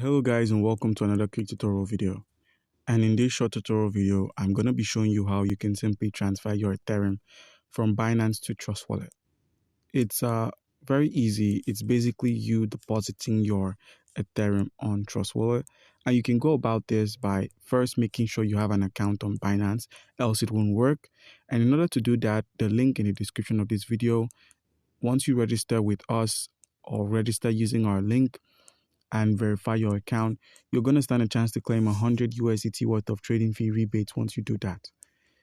Hello guys, and welcome to another quick tutorial video. And in this short tutorial video, I'm going to be showing you how you can simply transfer your Ethereum from Binance to Trust Wallet. It's very easy. It's basically you depositing your Ethereum on Trust Wallet, and you can go about this by first making sure you have an account on Binance, else it won't work. And in order to do that, the link in the description of this video, once you register with us or register using our link and verify your account, you're going to stand a chance to claim 100 USDT worth of trading fee rebates once you do that.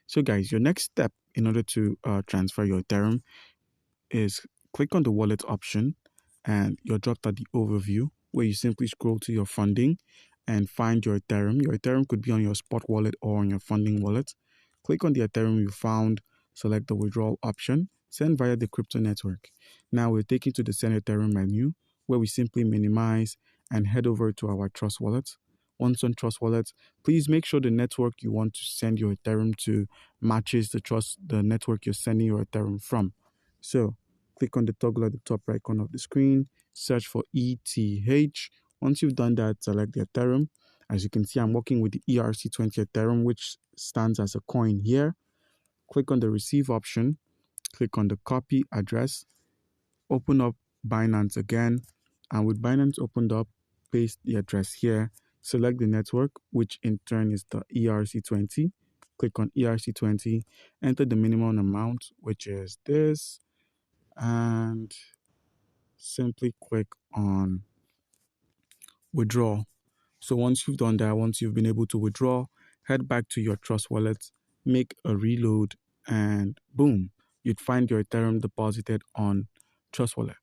So guys, your next step in order to transfer your Ethereum is click on the wallet option, and you're dropped at the overview where you simply scroll to your funding and find your Ethereum. Your Ethereum could be on your spot wallet or on your funding wallet. Click on the Ethereum you found, select the withdrawal option, send via the crypto network. Now we're taken to the send Ethereum menu where we simply minimize and head over to our Trust Wallet. Once on Trust Wallet, please make sure the network you want to send your Ethereum to matches the network you're sending your Ethereum from. So click on the toggle at the top right corner of the screen, search for ETH. Once you've done that, select the Ethereum. As you can see, I'm working with the ERC20 Ethereum, which stands as a coin here. Click on the receive option, click on the copy address, open up Binance again, and with Binance opened up, paste the address here, select the network, which in turn is the ERC20. Click on ERC20, enter the minimum amount, which is this, and simply click on withdraw. So once you've done that, once you've been able to withdraw, head back to your Trust Wallet, make a reload, and boom, you'd find your Ethereum deposited on Trust Wallet.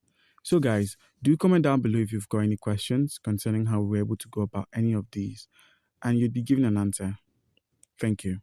So guys, do comment down below if you've got any questions concerning how we're able to go about any of these, and you'd be given an answer. Thank you.